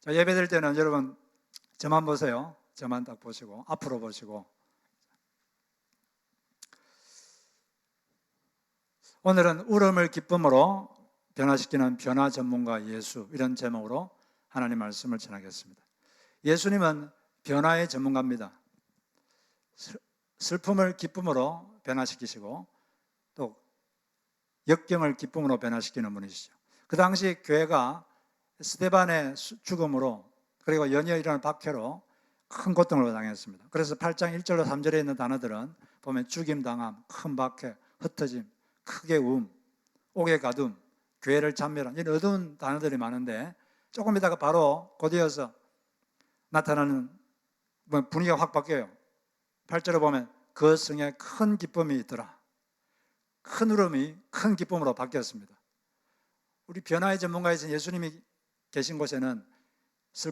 예배 드릴 때는 여러분 저만 보세요. 저만 딱 보시고 앞으로 보시고. 오늘은 울음을 기쁨으로 변화시키는 변화 전문가 예수, 이런 제목으로 하나님 말씀을 전하겠습니다. 예수님은 변화의 전문가입니다. 슬픔을 기쁨으로 변화시키시고 또 역경을 기쁨으로 변화시키는 분이시죠. 그 당시 교회가 스데반의 죽음으로 그리고 연이어 일어난 박해로 큰 고통을 당했습니다. 그래서 8장 1절로 3절에 있는 단어들은 보면 죽임 당함, 큰 박해, 흩어짐, 크게 옥에 가둠, 교회를 참멸한 이런 어두운 단어들이 많은데 조금 있다가 바로 곧이어서 나타나는 분위기가 확 바뀌어요. 8절에 보면 그 성에 큰 기쁨이 있더라. 큰 울음이 큰 기쁨으로 바뀌었습니다. 우리 변화의 전문가이신 예수님이 계신 곳에는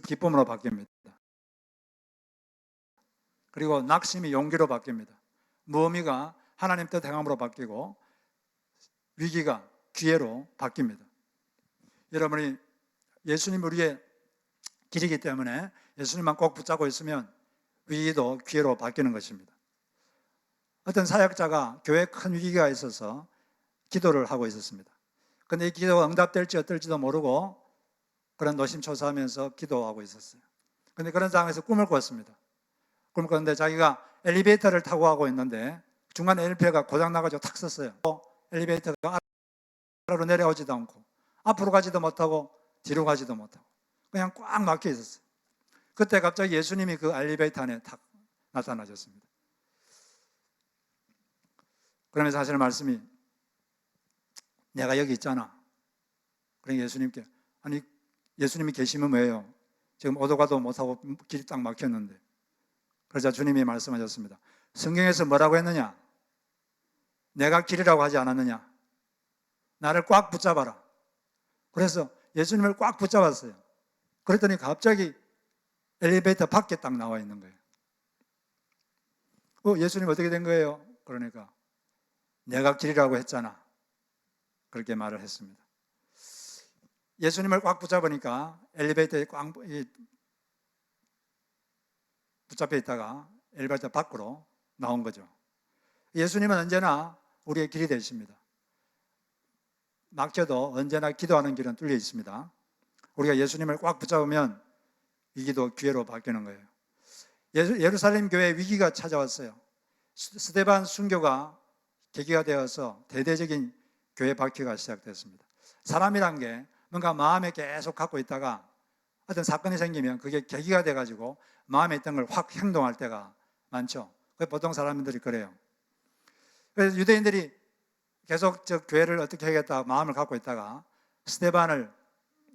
기쁨으로 바뀝니다. 그리고 낙심이 용기로 바뀝니다. 무의미가 하나님 뜻 행함으로 바뀌고 위기가 기회로 바뀝니다. 여러분이 예수님 우리의 길이기 때문에 예수님만 꼭 붙잡고 있으면 위기도 기회로 바뀌는 것입니다. 어떤 사역자가 교회에 큰 위기가 있어서 기도를 하고 있었습니다. 그런데 이 기도가 응답될지 어떨지도 모르고 그런 노심초사하면서 기도하고 있었어요. 그런데 그런 상황에서 꿈을 꿨습니다. 꿈을 꿨는데 자기가 엘리베이터를 타고 가고 있는데 중간에 엘리베이터가 고장나가지고 탁 섰어요. 엘리베이터가 아래로 내려오지도 않고 앞으로 가지도 못하고 뒤로 가지도 못하고 그냥 꽉 막혀 있었어요. 그때 갑자기 예수님이 그 엘리베이터 안에 탁 나타나셨습니다. 그러면서 하시는 말씀이 내가 여기 있잖아. 그러니까 예수님께 아니 예수님이 계시면 왜요? 지금 오도 가도 못하고 길이 딱 막혔는데. 그러자 주님이 말씀하셨습니다. 성경에서 뭐라고 했느냐? 내가 길이라고 하지 않았느냐? 나를 꽉 붙잡아라. 그래서 예수님을 꽉 붙잡았어요. 그랬더니 갑자기 엘리베이터 밖에 딱 나와 있는 거예요. 예수님 어떻게 된 거예요? 그러니까 내가 길이라고 했잖아. 그렇게 말을 했습니다. 예수님을 꽉 붙잡으니까 엘리베이터에 꽉 붙잡혀 있다가 엘리베이터 밖으로 나온 거죠. 예수님은 언제나 우리의 길이 되십니다. 막혀도 언제나 기도하는 길은 뚫려 있습니다. 우리가 예수님을 꽉 붙잡으면 위기도 기회로 바뀌는 거예요. 예루살렘 교회에 위기가 찾아왔어요. 스데반 순교가 계기가 되어서 대대적인 교회 박해가 시작됐습니다. 사람이란 게 뭔가 마음에 계속 갖고 있다가 어떤 사건이 생기면 그게 계기가 돼가지고 마음에 있던 걸 확 행동할 때가 많죠. 보통 사람들이 그래요. 그래서 유대인들이 계속 저 교회를 어떻게 하겠다 마음을 갖고 있다가 스데반을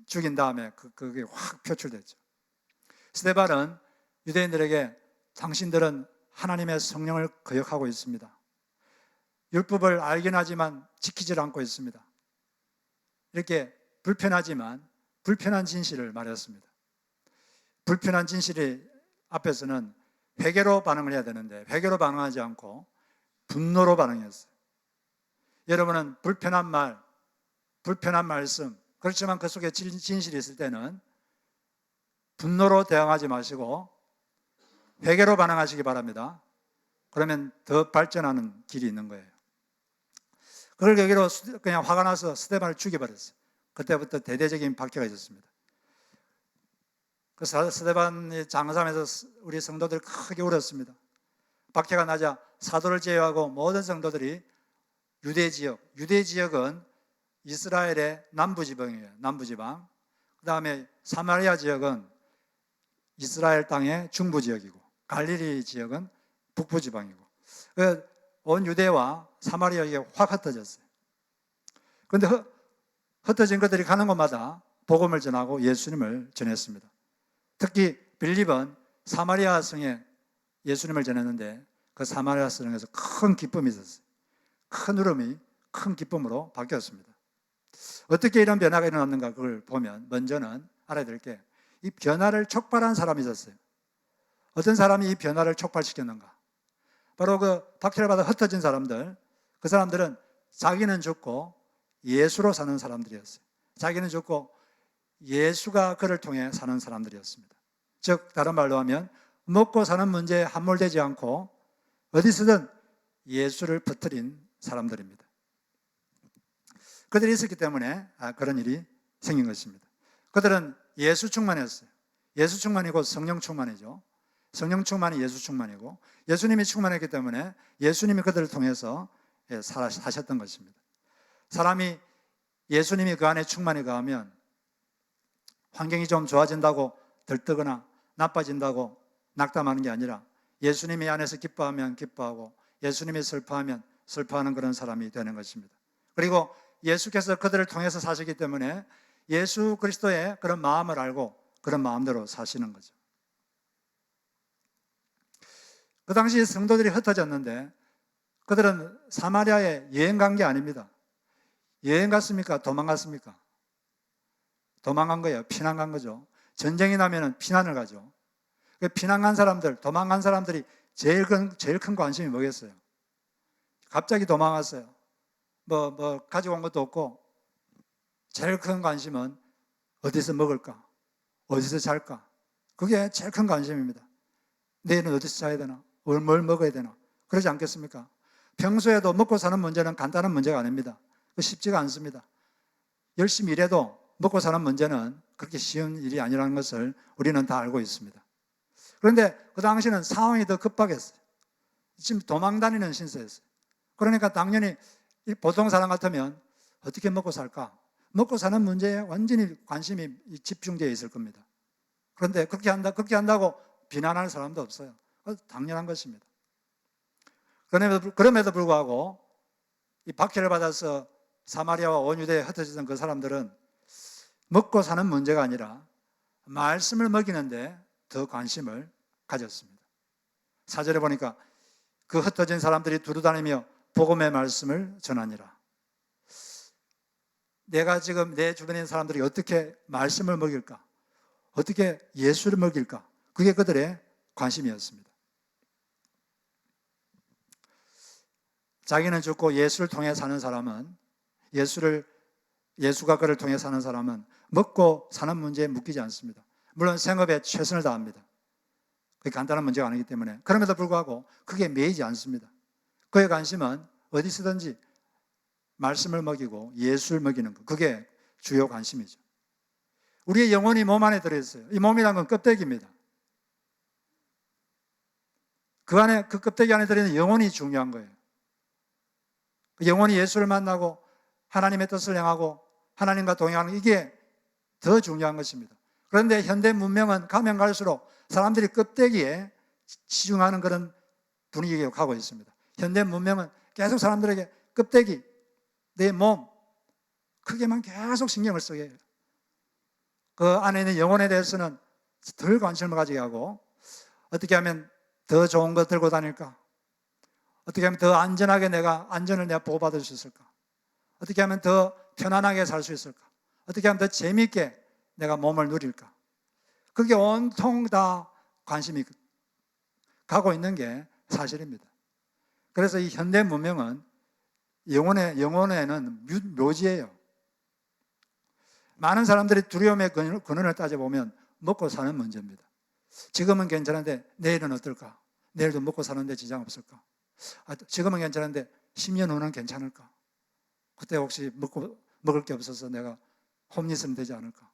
죽인 다음에 그게 확 표출됐죠. 스데반은 유대인들에게 당신들은 하나님의 성령을 거역하고 있습니다. 율법을 알긴 하지만 지키질 않고 있습니다. 이렇게 불편하지만 불편한 진실을 말했습니다. 불편한 진실이 앞에서는 회개로 반응을 해야 되는데 회개로 반응하지 않고 분노로 반응했어요. 여러분은 불편한 말, 불편한 말씀, 그렇지만 그 속에 진실이 있을 때는 분노로 대응하지 마시고 회개로 반응하시기 바랍니다. 그러면 더 발전하는 길이 있는 거예요. 그걸 계기로 그냥 화가 나서 스데반을 죽여버렸어요. 그때부터 대대적인 박해가 있었습니다. 그 스데반이 장사하면서 우리 성도들이 크게 울었습니다. 박해가 나자 사도를 제외하고 모든 성도들이 유대 지역은 이스라엘의 남부지방이에요. 남부지방. 그 다음에 사마리아 지역은 이스라엘 땅의 중부지역이고 갈릴리 지역은 북부지방이고 온 유대와 사마리아에 확 흩어졌어요. 그런데 흩어진 것들이 가는 곳마다 복음을 전하고 예수님을 전했습니다. 특히 빌립은 사마리아 성에 예수님을 전했는데 그 사마리아 성에서 큰 기쁨이 있었어요. 큰 울음이 큰 기쁨으로 바뀌었습니다. 어떻게 이런 변화가 일어났는가 그걸 보면 먼저는 알아야 될 게 이 변화를 촉발한 사람이 있었어요. 어떤 사람이 이 변화를 촉발시켰는가? 바로 그 박해를 받아 흩어진 사람들, 그 사람들은 자기는 죽고 예수로 사는 사람들이었어요. 자기는 죽고 예수가 그를 통해 사는 사람들이었습니다. 즉 다른 말로 하면 먹고 사는 문제에 함몰되지 않고 어디서든 예수를 퍼뜨린 사람들입니다. 그들이 있었기 때문에 그런 일이 생긴 것입니다. 그들은 예수 충만했어요. 예수 충만이고 성령 충만이죠. 성령 충만이 예수 충만이고 예수님이 충만했기 때문에 예수님이 그들을 통해서 사셨던 것입니다. 사람이 예수님이 그 안에 충만히 가하면 환경이 좀 좋아진다고 들뜨거나 나빠진다고 낙담하는 게 아니라 예수님이 안에서 기뻐하면 기뻐하고 예수님이 슬퍼하면 슬퍼하는 그런 사람이 되는 것입니다. 그리고 예수께서 그들을 통해서 사시기 때문에 예수 그리스도의 그런 마음을 알고 그런 마음대로 사시는 거죠. 그 당시 성도들이 흩어졌는데 그들은 사마리아에 여행 간 게 아닙니다. 여행 갔습니까? 도망갔습니까? 도망간 거예요. 피난 간 거죠. 전쟁이 나면 피난을 가죠. 피난 간 사람들, 도망간 사람들이 제일 큰 관심이 뭐겠어요? 갑자기 도망갔어요. 가지고 온 것도 없고 제일 큰 관심은 어디서 먹을까? 어디서 잘까? 그게 제일 큰 관심입니다. 내일은 어디서 자야 되나? 뭘 먹어야 되나? 그러지 않겠습니까? 평소에도 먹고 사는 문제는 간단한 문제가 아닙니다. 쉽지가 않습니다. 열심히 일해도 먹고 사는 문제는 그렇게 쉬운 일이 아니라는 것을 우리는 다 알고 있습니다. 그런데 그 당시는 상황이 더 급박했어요. 지금 도망다니는 신세였어요. 그러니까 당연히 보통 사람 같으면 어떻게 먹고 살까? 먹고 사는 문제에 완전히 관심이 집중되어 있을 겁니다. 그런데 그렇게 한다고 비난하는 사람도 없어요. 당연한 것입니다. 그럼에도 불구하고 이 박해를 받아서 사마리아와 온 유대에 흩어지던 그 사람들은 먹고 사는 문제가 아니라 말씀을 먹이는데 더 관심을 가졌습니다. 4절에 보니까 그 흩어진 사람들이 두루다니며 복음의 말씀을 전하니라. 내가 지금 내 주변에 있는 사람들이 어떻게 말씀을 먹일까? 어떻게 예수를 먹일까? 그게 그들의 관심이었습니다. 자기는 죽고 예수를 통해 사는 사람은 예수가 그를 통해 사는 사람은 먹고 사는 문제에 묶이지 않습니다. 물론 생업에 최선을 다합니다. 그게 간단한 문제가 아니기 때문에. 그럼에도 불구하고 그게 매이지 않습니다. 그의 관심은 어디서든지 말씀을 먹이고 예수를 먹이는 것. 그게 주요 관심이죠. 우리의 영혼이 몸 안에 들어있어요. 이 몸이란 건 껍데기입니다. 그 껍데기 안에 들어있는 영혼이 중요한 거예요. 영혼이 예수를 만나고 하나님의 뜻을 행하고 하나님과 동행하는 이게 더 중요한 것입니다. 그런데 현대 문명은 가면 갈수록 사람들이 껍데기에 치중하는 그런 분위기가 가고 있습니다. 현대 문명은 계속 사람들에게 껍데기, 내 몸, 크게만 계속 신경을 쓰게 해요. 그 안에 있는 영혼에 대해서는 덜 관심을 가지게 하고 어떻게 하면 더 좋은 것 들고 다닐까? 어떻게 하면 더 안전을 내가 보호받을 수 있을까? 어떻게 하면 더 편안하게 살 수 있을까? 어떻게 하면 더 재미있게 내가 몸을 누릴까? 그게 온통 다 관심이 가고 있는 게 사실입니다. 그래서 이 현대 문명은 영혼에는 묘지예요. 많은 사람들이 두려움의 근원을 따져보면 먹고 사는 문제입니다. 지금은 괜찮은데 내일은 어떨까? 내일도 먹고 사는데 지장 없을까? 지금은 괜찮은데 10년 후는 괜찮을까? 그때 혹시 먹을 게 없어서 내가 홈리스는 되지 않을까?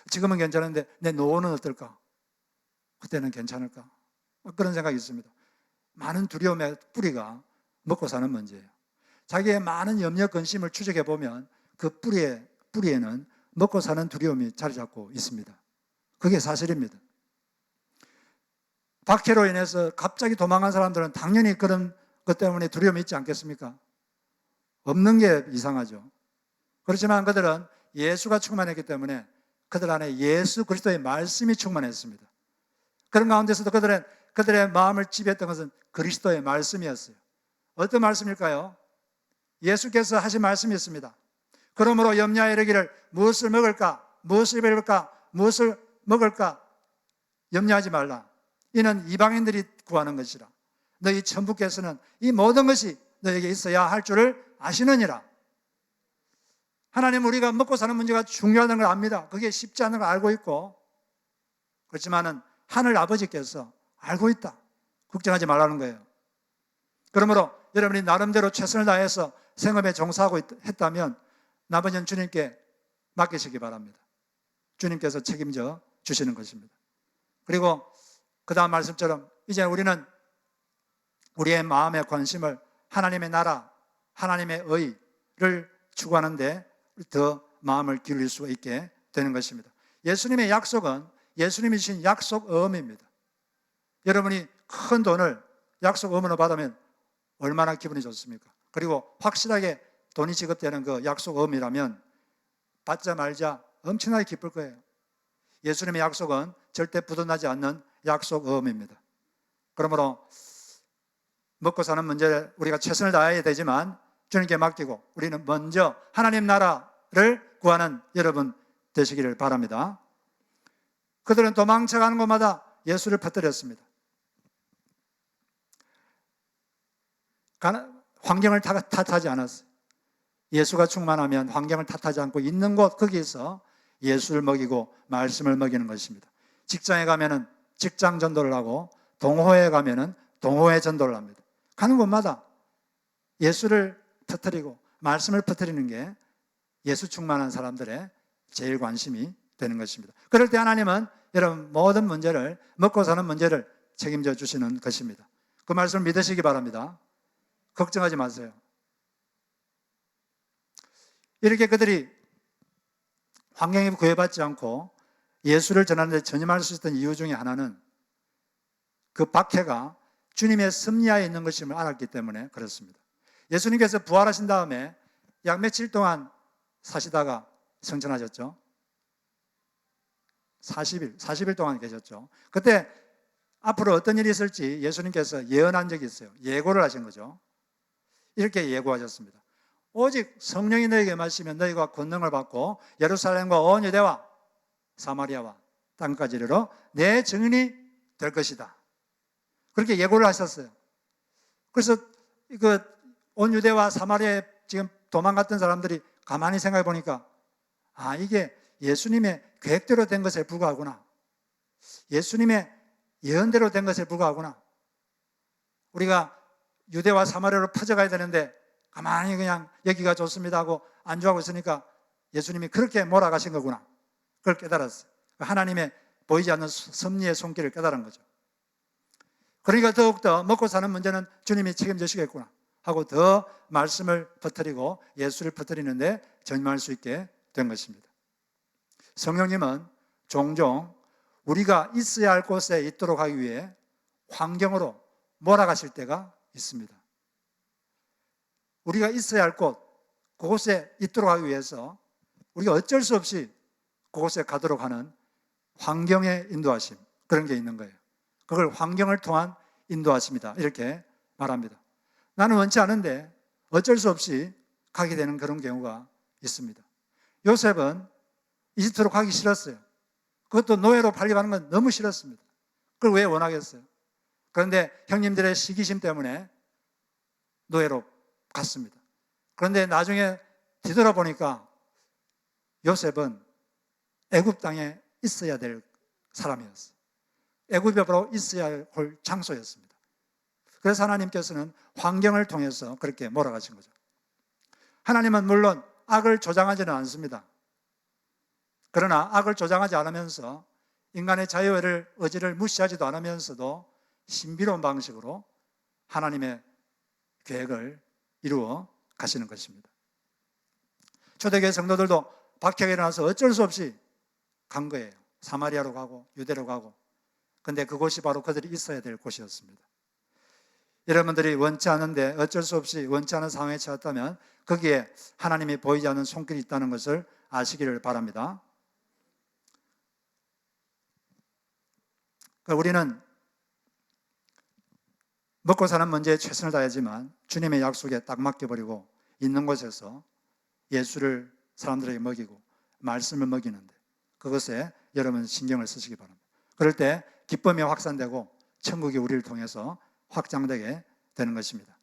지금은 괜찮은데 내 노후는 어떨까? 그때는 괜찮을까? 그런 생각이 있습니다. 많은 두려움의 뿌리가 먹고 사는 문제예요. 자기의 많은 염려, 근심을 추적해 보면 그 뿌리에는 먹고 사는 두려움이 자리 잡고 있습니다. 그게 사실입니다. 박해로 인해서 갑자기 도망간 사람들은 당연히 그런 것 때문에 두려움이 있지 않겠습니까? 없는 게 이상하죠. 그렇지만 그들은 예수가 충만했기 때문에 그들 안에 예수 그리스도의 말씀이 충만했습니다. 그런 가운데서도 그들의 마음을 지배했던 것은 그리스도의 말씀이었어요. 어떤 말씀일까요? 예수께서 하신 말씀이 있습니다. 그러므로 염려하여 이르기를 무엇을 먹을까? 무엇을 입을까? 무엇을 먹을까? 염려하지 말라. 이는 이방인들이 구하는 것이라. 너희 천부께서는 이 모든 것이 너에게 있어야 할 줄을 아시느니라. 하나님 우리가 먹고 사는 문제가 중요하다는 걸 압니다. 그게 쉽지 않은 걸 알고 있고, 그렇지만은 하늘 아버지께서 알고 있다. 걱정하지 말라는 거예요. 그러므로 여러분이 나름대로 최선을 다해서 생업에 종사하고 했다면 나머지는 주님께 맡기시기 바랍니다. 주님께서 책임져 주시는 것입니다. 그리고 그 다음 말씀처럼 이제 우리는 우리의 마음의 관심을 하나님의 나라, 하나님의 의를 추구하는데 더 마음을 기울일 수 있게 되는 것입니다. 예수님의 약속은 예수님이 주신 약속어음입니다. 여러분이 큰 돈을 약속어음으로 받으면 얼마나 기분이 좋습니까? 그리고 확실하게 돈이 지급되는 그 약속어음이라면 받자 말자 엄청나게 기쁠 거예요. 예수님의 약속은 절대 부도나지 않는 약속어음입니다. 그러므로 먹고 사는 문제를 우리가 최선을 다해야 되지만 주님께 맡기고 우리는 먼저 하나님 나라를 구하는 여러분 되시기를 바랍니다. 그들은 도망쳐가는 곳마다 예수를 퍼뜨렸습니다. 환경을 탓하지 않았어요. 예수가 충만하면 환경을 탓하지 않고 있는 곳 거기에서 예수를 먹이고 말씀을 먹이는 것입니다. 직장에 가면은 직장 전도를 하고 동호회에 가면은 동호회 전도를 합니다. 가는 곳마다 예수를 퍼뜨리고 말씀을 퍼뜨리는 게 예수 충만한 사람들의 제일 관심이 되는 것입니다. 그럴 때 하나님은 여러분 모든 문제를 먹고 사는 문제를 책임져 주시는 것입니다. 그 말씀을 믿으시기 바랍니다. 걱정하지 마세요. 이렇게 그들이 환경에 구애받지 않고 예수를 전하는데 전념할 수 있었던 이유 중에 하나는 그 박해가 주님의 섭리하에 있는 것임을 알았기 때문에 그렇습니다. 예수님께서 부활하신 다음에 약 며칠 동안 사시다가 성천하셨죠. 40일 동안 계셨죠. 그때 앞으로 어떤 일이 있을지 예수님께서 예언한 적이 있어요. 예고를 하신 거죠. 이렇게 예고하셨습니다. 오직 성령이 너에게 마시면 너희가 권능을 받고 예루살렘과 온 유대와 사마리아와 땅까지 이르러 내 증인이 될 것이다. 그렇게 예고를 하셨어요. 그래서 온 유대와 사마리아에 지금 도망갔던 사람들이 가만히 생각해 보니까 이게 예수님의 계획대로 된 것에 불과하구나. 예수님의 예언대로 된 것에 불과하구나. 우리가 유대와 사마리아로 퍼져가야 되는데 가만히 그냥 여기가 좋습니다 하고 안주하고 있으니까 예수님이 그렇게 몰아가신 거구나. 그걸 깨달았어요. 하나님의 보이지 않는 섭리의 손길을 깨달은 거죠. 그러니까 더욱더 먹고 사는 문제는 주님이 책임지시겠구나 하고 더 말씀을 퍼뜨리고 예수를 퍼뜨리는데 전념할 수 있게 된 것입니다. 성령님은 종종 우리가 있어야 할 곳에 있도록 하기 위해 환경으로 몰아가실 때가 있습니다. 우리가 있어야 할 곳, 그곳에 있도록 하기 위해서 우리가 어쩔 수 없이 그곳에 가도록 하는 환경의 인도하심, 그런 게 있는 거예요. 그걸 환경을 통한 인도하심이다 이렇게 말합니다. 나는 원치 않은데 어쩔 수 없이 가게 되는 그런 경우가 있습니다. 요셉은 이집트로 가기 싫었어요. 그것도 노예로 팔려가는 건 너무 싫었습니다. 그걸 왜 원하겠어요? 그런데 형님들의 시기심 때문에 노예로 갔습니다. 그런데 나중에 뒤돌아보니까 요셉은 애굽 땅에 있어야 될 사람이었어요. 애굽에 바로 있어야 할 장소였습니다. 그래서 하나님께서는 환경을 통해서 그렇게 몰아가신 거죠. 하나님은 물론 악을 조장하지는 않습니다. 그러나 악을 조장하지 않으면서 인간의 자유의 의지를 무시하지도 않으면서도 신비로운 방식으로 하나님의 계획을 이루어 가시는 것입니다. 초대교회 성도들도 박해가 일어나서 어쩔 수 없이 간 거예요. 사마리아로 가고 유대로 가고. 근데 그곳이 바로 그들이 있어야 될 곳이었습니다. 여러분들이 원치 않은데 어쩔 수 없이 원치 않은 상황에 처했다면 거기에 하나님이 보이지 않는 손길이 있다는 것을 아시기를 바랍니다. 우리는 먹고 사는 문제에 최선을 다하지만 주님의 약속에 딱 맡겨버리고 있는 곳에서 예수를 사람들에게 먹이고 말씀을 먹이는데 그것에 여러분 신경을 쓰시기 바랍니다. 그럴 때 기쁨이 확산되고 천국이 우리를 통해서 확장되게 되는 것입니다.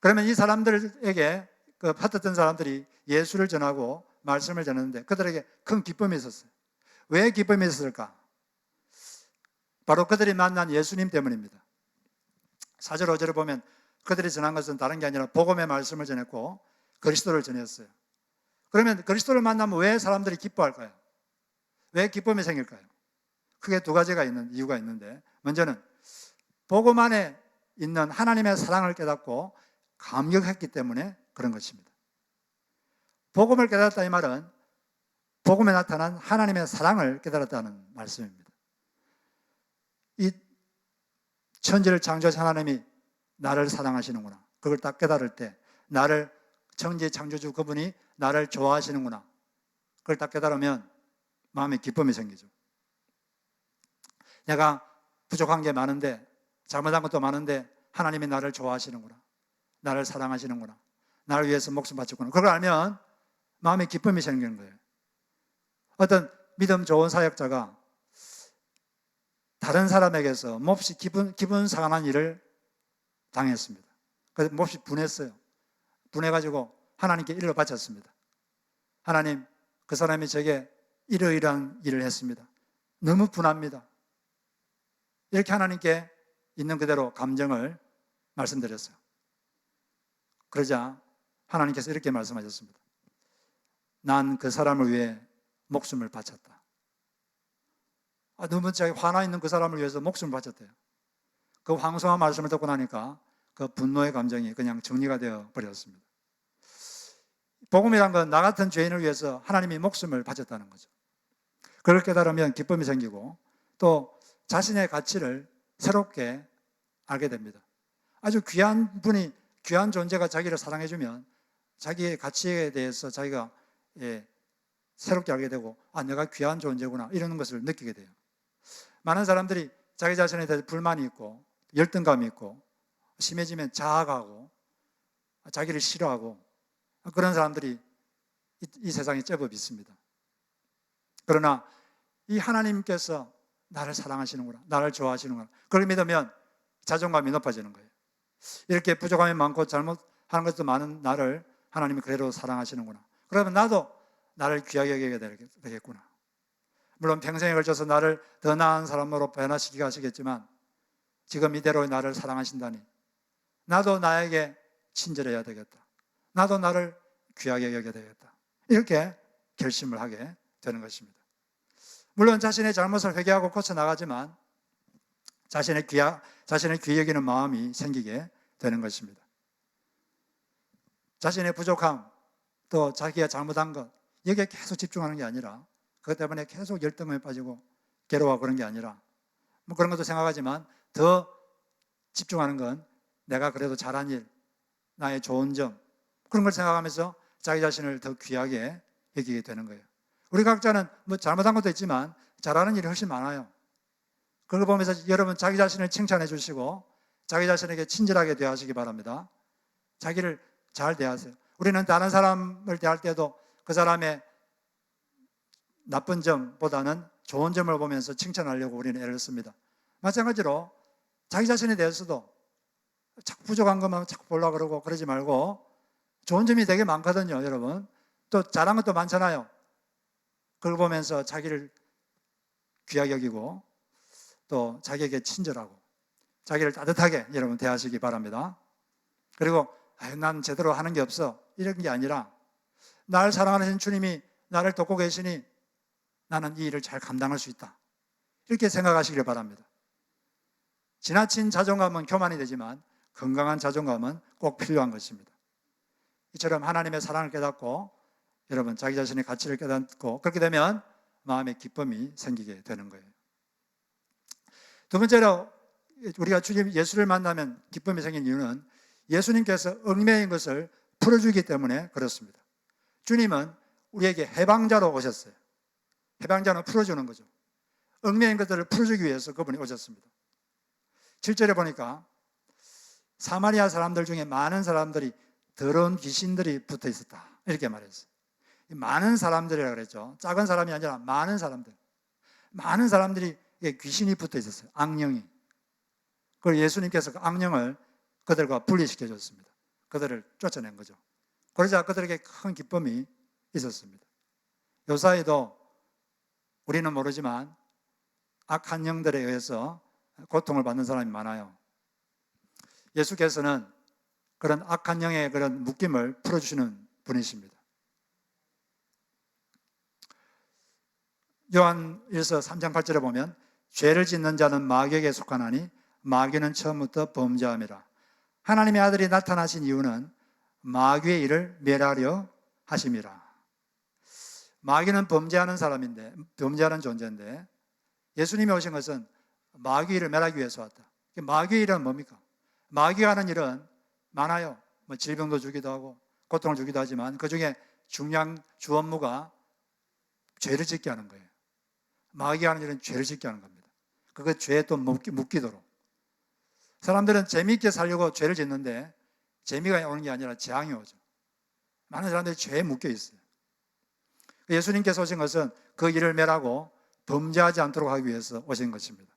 그러면 이 사람들에게 그 흩어졌던 사람들이 예수를 전하고 말씀을 전했는데 그들에게 큰 기쁨이 있었어요. 왜 기쁨이 있었을까? 바로 그들이 만난 예수님 때문입니다. 4절 5절을 보면 그들이 전한 것은 다른 게 아니라 복음의 말씀을 전했고 그리스도를 전했어요. 그러면 그리스도를 만나면 왜 사람들이 기뻐할까요? 왜 기쁨이 생길까요? 크게 두 가지가 있는 이유가 있는데, 먼저는 복음 안에 있는 하나님의 사랑을 깨닫고 감격했기 때문에 그런 것입니다. 복음을 깨달았다 이 말은 복음에 나타난 하나님의 사랑을 깨달았다는 말씀입니다. 이 천지를 창조하신 하나님이 나를 사랑하시는구나, 그걸 딱 깨달을 때 나를, 천지 창조주 그분이 나를 좋아하시는구나, 그걸 딱 깨달으면 마음에 기쁨이 생기죠. 내가 부족한 게 많은데, 잘못한 것도 많은데 하나님이 나를 좋아하시는구나, 나를 사랑하시는구나, 나를 위해서 목숨 바쳤구나, 그걸 알면 마음에 기쁨이 생기는 거예요. 어떤 믿음 좋은 사역자가 다른 사람에게서 몹시 기분 상한 일을 당했습니다. 그래서 몹시 분했어요. 분해가지고 하나님께 일러 바쳤습니다. 하나님, 그 사람이 제게 이러이러한 일을 했습니다. 너무 분합니다. 이렇게 하나님께 있는 그대로 감정을 말씀드렸어요. 그러자 하나님께서 이렇게 말씀하셨습니다. 난 그 사람을 위해 목숨을 바쳤다. 너무 자기 화나 있는 그 사람을 위해서 목숨을 바쳤대요. 그 황송한 말씀을 듣고 나니까 그 분노의 감정이 그냥 정리가 되어 버렸습니다. 복음이란 건 나 같은 죄인을 위해서 하나님이 목숨을 바쳤다는 거죠. 그걸 깨달으면 기쁨이 생기고 또 자신의 가치를 새롭게 알게 됩니다. 아주 귀한 분이, 귀한 존재가 자기를 사랑해주면 자기의 가치에 대해서 자기가 새롭게 알게 되고, 내가 귀한 존재구나, 이러는 것을 느끼게 돼요. 많은 사람들이 자기 자신에 대해서 불만이 있고 열등감이 있고 심해지면 자학하고 자기를 싫어하고 그런 사람들이 이 세상에 제법 있습니다. 그러나 이 하나님께서 나를 사랑하시는구나, 나를 좋아하시는구나, 그걸 믿으면 자존감이 높아지는 거예요. 이렇게 부족함이 많고 잘못하는 것도 많은 나를 하나님이 그대로 사랑하시는구나, 그러면 나도 나를 귀하게 여겨야 되겠구나. 물론 평생에 걸쳐서 나를 더 나은 사람으로 변화시키게 하시겠지만 지금 이대로 나를 사랑하신다니 나도 나에게 친절해야 되겠다, 나도 나를 귀하게 여겨야 되겠다, 이렇게 결심을 하게 되는 것입니다. 물론 자신의 잘못을 회개하고 고쳐나가지만 자신의 귀히 여기는 마음이 생기게 되는 것입니다. 자신의 부족함, 또 자기가 잘못한 것, 여기에 계속 집중하는 게 아니라, 그것 때문에 계속 열등감에 빠지고 괴로워하고 그런 게 아니라, 그런 것도 생각하지만 더 집중하는 건 내가 그래도 잘한 일, 나의 좋은 점, 그런 걸 생각하면서 자기 자신을 더 귀하게 여기게 되는 거예요. 우리 각자는 잘못한 것도 있지만 잘하는 일이 훨씬 많아요. 그걸 보면서 여러분 자기 자신을 칭찬해 주시고 자기 자신에게 친절하게 대하시기 바랍니다. 자기를 잘 대하세요. 우리는 다른 사람을 대할 때도 그 사람의 나쁜 점보다는 좋은 점을 보면서 칭찬하려고 우리는 애를 씁니다. 마찬가지로 자기 자신에 대해서도 자꾸 부족한 것만 자꾸 보려고 그러고 그러지 말고 좋은 점이 되게 많거든요, 여러분. 또 잘한 것도 많잖아요. 그걸 보면서 자기를 귀하게 여기고 또 자기에게 친절하고 자기를 따뜻하게 여러분 대하시기 바랍니다. 그리고 난 제대로 하는 게 없어, 이런 게 아니라 나를 사랑하는 주님이 나를 돕고 계시니 나는 이 일을 잘 감당할 수 있다, 이렇게 생각하시길 바랍니다. 지나친 자존감은 교만이 되지만 건강한 자존감은 꼭 필요한 것입니다. 이처럼 하나님의 사랑을 깨닫고 여러분 자기 자신의 가치를 깨닫고 그렇게 되면 마음에 기쁨이 생기게 되는 거예요. 두 번째로 우리가 주님 예수를 만나면 기쁨이 생긴 이유는 예수님께서 얽매인 것을 풀어주기 때문에 그렇습니다. 주님은 우리에게 해방자로 오셨어요. 해방자는 풀어주는 거죠. 얽매인 것들을 풀어주기 위해서 그분이 오셨습니다. 7절에 보니까 사마리아 사람들 중에 많은 사람들이 더러운 귀신들이 붙어 있었다, 이렇게 말했어요. 많은 사람들이라고 그랬죠. 작은 사람이 아니라 많은 사람들. 많은 사람들이 귀신이 붙어 있었어요. 악령이. 그걸 예수님께서 그 악령을 그들과 분리시켜 줬습니다. 그들을 쫓아낸 거죠. 그러자 그들에게 큰 기쁨이 있었습니다. 요사이도 우리는 모르지만 악한 영들에 의해서 고통을 받는 사람이 많아요. 예수께서는 그런 악한 영의 그런 묶임을 풀어주시는 분이십니다. 요한일서 3장 8절에 보면 죄를 짓는 자는 마귀에게 속하나니 마귀는 처음부터 범죄함이라. 하나님의 아들이 나타나신 이유는 마귀의 일을 멸하려 하심이라. 마귀는 범죄하는 사람인데, 범죄하는 존재인데 예수님이 오신 것은 마귀의 일을 멸하기 위해서 왔다. 마귀의 일은 뭡니까? 마귀가 하는 일은 많아요. 질병도 주기도 하고 고통을 주기도 하지만 그 중에 중요한 주 업무가 죄를 짓게 하는 거예요. 마귀가 하는 일은 죄를 짓게 하는 겁니다. 그거 죄에 또 묶이도록. 사람들은 재미있게 살려고 죄를 짓는데 재미가 오는 게 아니라 재앙이 오죠. 많은 사람들이 죄에 묶여 있어요. 예수님께서 오신 것은 그 일을 멸하고 범죄하지 않도록 하기 위해서 오신 것입니다.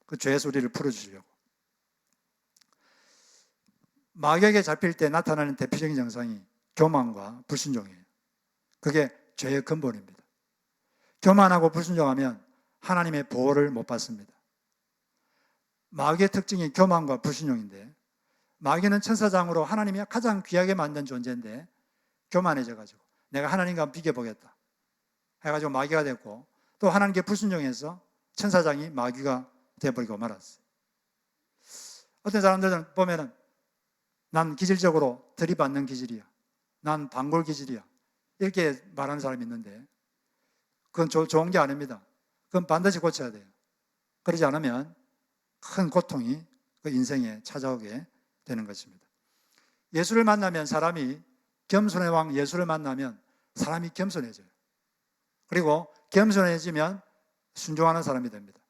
그 죄의 소리를 풀어주시려고. 마귀에게 잡힐 때 나타나는 대표적인 증상이 교만과 불순종이에요. 그게 죄의 근본입니다. 교만하고 불순종하면 하나님의 보호를 못 받습니다. 마귀의 특징이 교만과 불순종인데 마귀는 천사장으로 하나님이 가장 귀하게 만든 존재인데 교만해져가지고 내가 하나님과 비교해보겠다 해가지고 마귀가 됐고 또 하나님께 불순종해서 천사장이 마귀가 되어버리고 말았어요. 어떤 사람들은 보면은 난 기질적으로 들이받는 기질이야. 난 방골 기질이야. 이렇게 말하는 사람이 있는데 그건 좋은 게 아닙니다. 그건 반드시 고쳐야 돼요. 그러지 않으면 큰 고통이 그 인생에 찾아오게 되는 것입니다. 예수를 만나면 사람이 겸손의 왕 예수를 만나면 사람이 겸손해져요. 그리고 겸손해지면 순종하는 사람이 됩니다.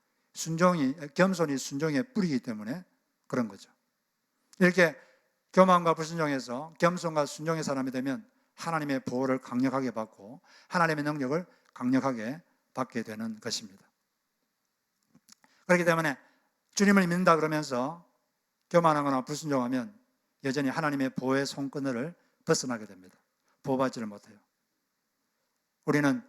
겸손이 순종의 뿌리이기 때문에 그런 거죠. 이렇게 교만과 불순종에서 겸손과 순종의 사람이 되면 하나님의 보호를 강력하게 받고 하나님의 능력을 강력하게 받게 되는 것입니다. 그렇기 때문에 주님을 믿는다 그러면서 교만하거나 불순종하면 여전히 하나님의 보호의 손그늘을 벗어나게 됩니다. 보호받지를 못해요. 우리는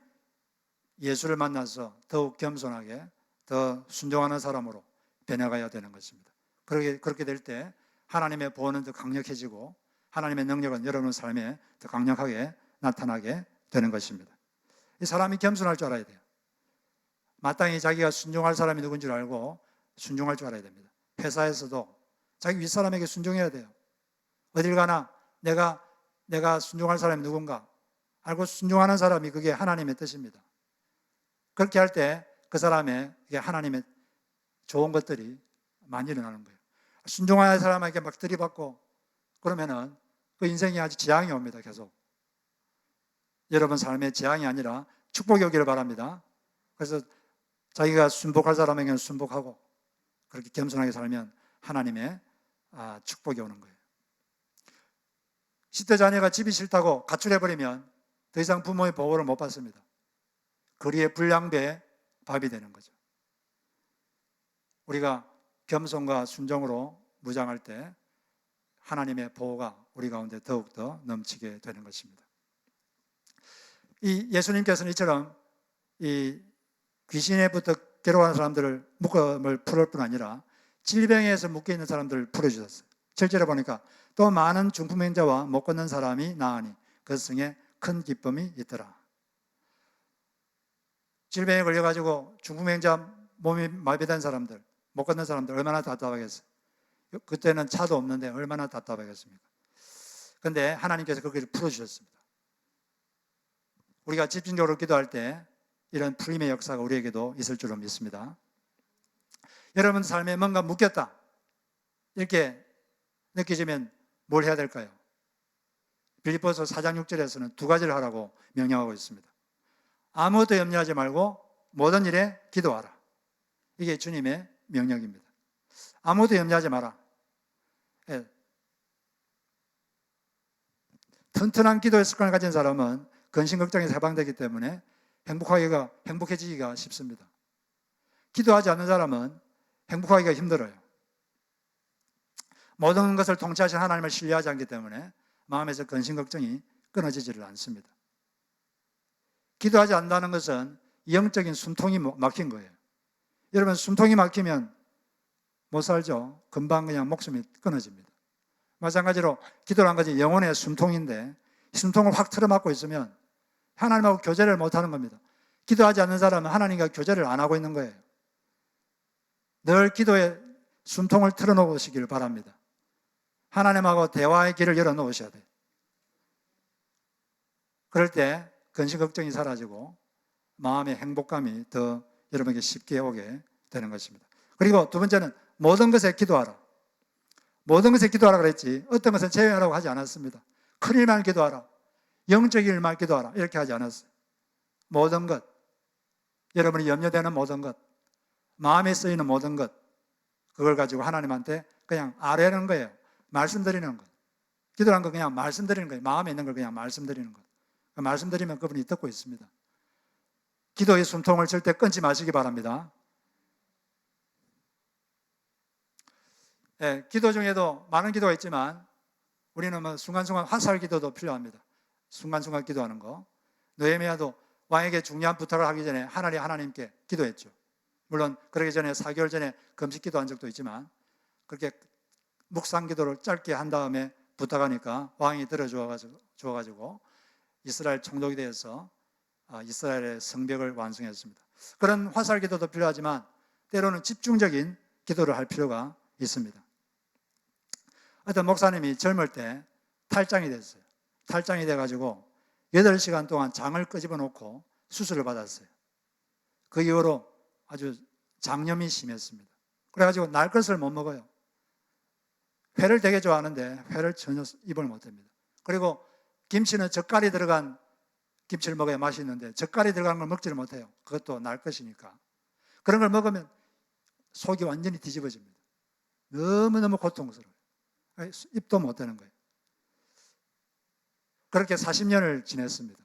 예수를 만나서 더욱 겸손하게 더 순종하는 사람으로 변해가야 되는 것입니다. 그렇게 될 때 하나님의 보호는 더 강력해지고 하나님의 능력은 여러분 삶에 더 강력하게 나타나게 되는 것입니다. 이 사람이 겸손할 줄 알아야 돼요. 마땅히 자기가 순종할 사람이 누군 줄 알고 순종할 줄 알아야 됩니다. 회사에서도 자기 윗사람에게 순종해야 돼요. 어딜 가나 내가 순종할 사람이 누군가 알고 순종하는 사람이 그게 하나님의 뜻입니다. 그렇게 할 때 그 사람에게 하나님의 좋은 것들이 많이 일어나는 거예요. 순종하는 사람에게 막 들이받고 그러면은 그 인생이 아주 재앙이 옵니다. 계속. 여러분 삶에 재앙이 아니라 축복이 오기를 바랍니다. 그래서 자기가 순복할 사람에게는 순복하고 그렇게 겸손하게 살면 하나님의 축복이 오는 거예요. 10대 자녀가 집이 싫다고 가출해버리면 더 이상 부모의 보호를 못 받습니다. 거리의 불량배의 밥이 되는 거죠. 우리가 겸손과 순종으로 무장할 때 하나님의 보호가 우리 가운데 더욱더 넘치게 되는 것입니다. 이 예수님께서는 이처럼 이 귀신에부터 괴로워하는 사람들을 묶음을 풀을 뿐 아니라 질병에서 묶여있는 사람들을 풀어주셨어요. 7절에 보니까 또 많은 중풍병자와 못 걷는 사람이 나으니 그 성에 큰 기쁨이 있더라. 질병에 걸려가지고 중풍병자 몸이 마비된 사람들, 못 걷는 사람들 얼마나 답답하겠어요. 그때는 차도 없는데 얼마나 답답하겠습니까? 그런데 하나님께서 그것을 풀어주셨습니다. 우리가 집중적으로 기도할 때 이런 풀림의 역사가 우리에게도 있을 줄로 믿습니다. 여러분 삶에 뭔가 묶였다 이렇게 느끼시면 뭘 해야 될까요? 빌립보서 4장 6절에서는 두 가지를 하라고 명령하고 있습니다. 아무것도 염려하지 말고 모든 일에 기도하라. 이게 주님의 명령입니다. 아무것도 염려하지 마라. 예. 튼튼한 기도의 습관을 가진 사람은 근심 걱정에서 해방되기 때문에 행복해지기가 쉽습니다. 기도하지 않는 사람은 행복하기가 힘들어요. 모든 것을 통치하신 하나님을 신뢰하지 않기 때문에 마음에서 근심 걱정이 끊어지지를 않습니다. 기도하지 않는다는 것은 영적인 숨통이 막힌 거예요. 여러분, 숨통이 막히면 못 살죠. 금방 그냥 목숨이 끊어집니다. 마찬가지로 기도를 한 것이 영혼의 숨통인데 숨통을 확 틀어막고 있으면 하나님하고 교제를 못하는 겁니다. 기도하지 않는 사람은 하나님과 교제를 안 하고 있는 거예요. 늘 기도에 숨통을 틀어놓으시길 바랍니다. 하나님하고 대화의 길을 열어놓으셔야 돼요. 그럴 때 근심 걱정이 사라지고 마음의 행복감이 더 여러분에게 쉽게 오게 되는 것입니다. 그리고 두 번째는 모든 것에 기도하라. 모든 것에 기도하라 그랬지 어떤 것은 제외하라고 하지 않았습니다. 큰 일만 기도하라, 영적 일만 기도하라 이렇게 하지 않았어요. 모든 것, 여러분이 염려되는 모든 것, 마음에 쓰이는 모든 것, 그걸 가지고 하나님한테 그냥 아뢰는 거예요. 말씀드리는 것. 기도란 건 그냥 말씀드리는 거예요. 마음에 있는 걸 그냥 말씀드리는 것. 말씀드리면 그분이 듣고 있습니다. 기도의 숨통을 절대 끊지 마시기 바랍니다. 네, 기도 중에도 많은 기도가 있지만 우리는 순간순간 화살 기도도 필요합니다. 순간순간 기도하는 거. 느헤미야도 왕에게 중요한 부탁을 하기 전에 하나님께 기도했죠. 물론 그러기 전에 4개월 전에 금식 기도한 적도 있지만 그렇게 묵상 기도를 짧게 한 다음에 부탁하니까 왕이 들어주어가지고 이스라엘 총독이 되어서 이스라엘의 성벽을 완성했습니다. 그런 화살 기도도 필요하지만 때로는 집중적인 기도를 할 필요가 있습니다. 어떤 목사님이 젊을 때 탈장이 됐어요. 탈장이 돼가지고 8시간 동안 장을 끄집어 놓고 수술을 받았어요. 그 이후로 아주 장염이 심했습니다. 그래가지고 날 것을 못 먹어요. 회를 되게 좋아하는데 회를 전혀 입을 못합니다. 그리고 김치는 젓갈이 들어간 김치를 먹어야 맛있는데 젓갈이 들어간 걸 먹지를 못해요. 그것도 날 것이니까. 그런 걸 먹으면 속이 완전히 뒤집어집니다. 너무너무 고통스러워요. 입도 못 대는 거예요. 그렇게 40년을 지냈습니다.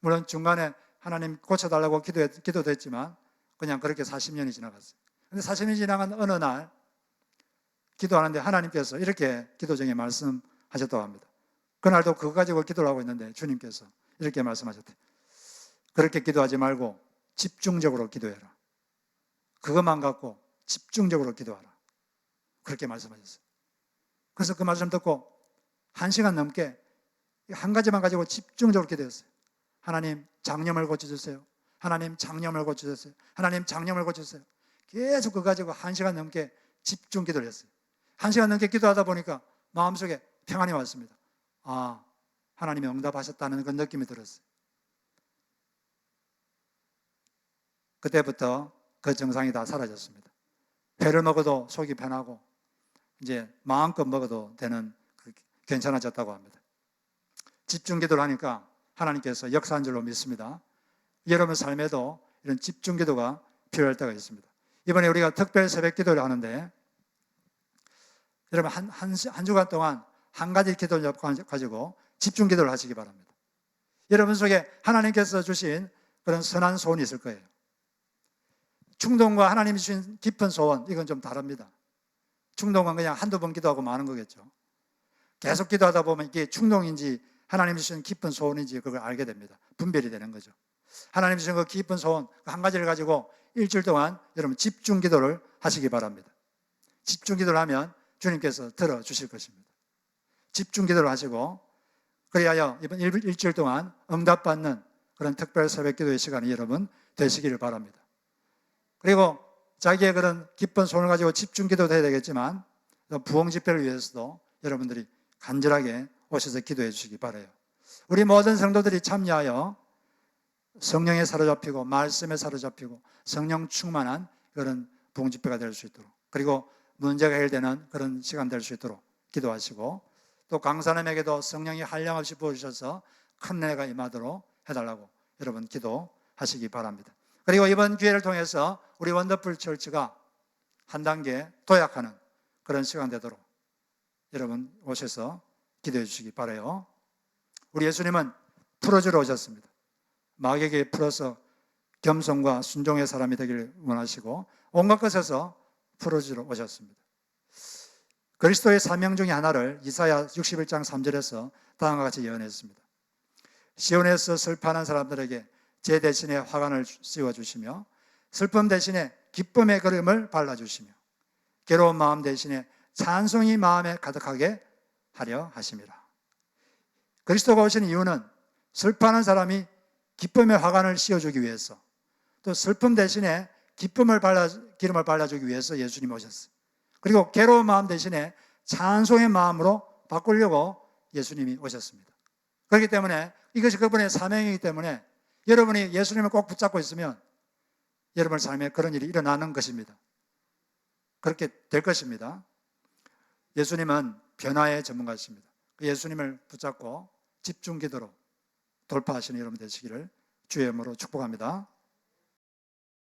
물론 중간에 하나님 고쳐달라고 기도도 했지만 그냥 그렇게 40년이 지나갔어요. 그런데 40년이 지나간 어느 날 기도하는데 하나님께서 이렇게 기도 중에 말씀하셨다고 합니다. 그날도 그거 가지고 기도를 하고 있는데 주님께서 이렇게 말씀하셨대요. 그렇게 기도하지 말고 집중적으로 기도해라. 그것만 갖고 집중적으로 기도하라. 그렇게 말씀하셨어요. 그래서 그 말씀 듣고 1시간 넘게 한 가지만 가지고 집중적으로 기도했어요. 하나님 장염을 고쳐주세요. 하나님 장염을 고쳐주세요. 하나님 장염을 고쳐주세요. 계속 그거 가지고 1시간 넘게 집중 기도를 했어요. 1시간 넘게 기도하다 보니까 마음속에 평안이 왔습니다. 아, 하나님이 응답하셨다는 그 느낌이 들었어요. 그때부터 그 증상이 다 사라졌습니다. 회를 먹어도 속이 편하고 이제 마음껏 먹어도 되는 괜찮아졌다고 합니다. 집중 기도를 하니까 하나님께서 역사한 줄로 믿습니다. 여러분 삶에도 이런 집중 기도가 필요할 때가 있습니다. 이번에 우리가 특별 새벽 기도를 하는데 여러분 한 주간 동안 한 가지 기도를 가지고 집중 기도를 하시기 바랍니다. 여러분 속에 하나님께서 주신 그런 선한 소원이 있을 거예요. 충동과 하나님이 주신 깊은 소원, 이건 좀 다릅니다. 충동은 그냥 한두 번 기도하고 마는 거겠죠. 계속 기도하다 보면 이게 충동인지 하나님이 주신 깊은 소원인지 그걸 알게 됩니다. 분별이 되는 거죠. 하나님이 주신 그 깊은 소원 한 가지를 가지고 일주일 동안 여러분 집중 기도를 하시기 바랍니다. 집중 기도를 하면 주님께서 들어주실 것입니다. 집중 기도를 하시고 그리하여 이번 일주일 동안 응답받는 그런 특별 새벽 기도의 시간이 여러분 되시기를 바랍니다. 그리고 자기의 그런 깊은 소원을 가지고 집중 기도도 해야 되겠지만 부흥 집회를 위해서도 여러분들이 간절하게 오셔서 기도해 주시기 바라요. 우리 모든 성도들이 참여하여 성령에 사로잡히고 말씀에 사로잡히고 성령 충만한 그런 부흥 집회가 될 수 있도록, 그리고 문제가 해결되는 그런 시간 될 수 있도록 기도하시고, 또 강사님에게도 성령이 한량없이 부어주셔서 큰 은혜가 임하도록 해달라고 여러분 기도하시기 바랍니다. 그리고 이번 기회를 통해서 우리 원더풀 처치가 한 단계 도약하는 그런 시간 되도록 여러분 오셔서 기도해 주시기 바라요. 우리 예수님은 풀어주러 오셨습니다. 마귀에게 풀어서 겸손과 순종의 사람이 되기를 원하시고 온갖 것에서 풀어주러 오셨습니다. 그리스도의 사명 중에 하나를 이사야 61장 3절에서 다음과 같이 예언했습니다. 시온에서 슬퍼하는 사람들에게 제 대신에 화관을 씌워주시며 슬픔 대신에 기쁨의 걸음을 발라주시며 괴로운 마음 대신에 찬송이 마음에 가득하게 하려 하심이라. 그리스도가 오신 이유는 슬퍼하는 사람이 기쁨의 화관을 씌워주기 위해서, 또 슬픔 대신에 기름을 발라주기 위해서 예수님이 오셨어요. 그리고 괴로운 마음 대신에 찬송의 마음으로 바꾸려고 예수님이 오셨습니다. 그렇기 때문에 이것이 그분의 사명이기 때문에 여러분이 예수님을 꼭 붙잡고 있으면 여러분 삶에 그런 일이 일어나는 것입니다. 그렇게 될 것입니다. 예수님은 변화의 전문가이십니다. 예수님을 붙잡고 집중 기도로 돌파하시는 여러분 되시기를 주의 이름으로 축복합니다.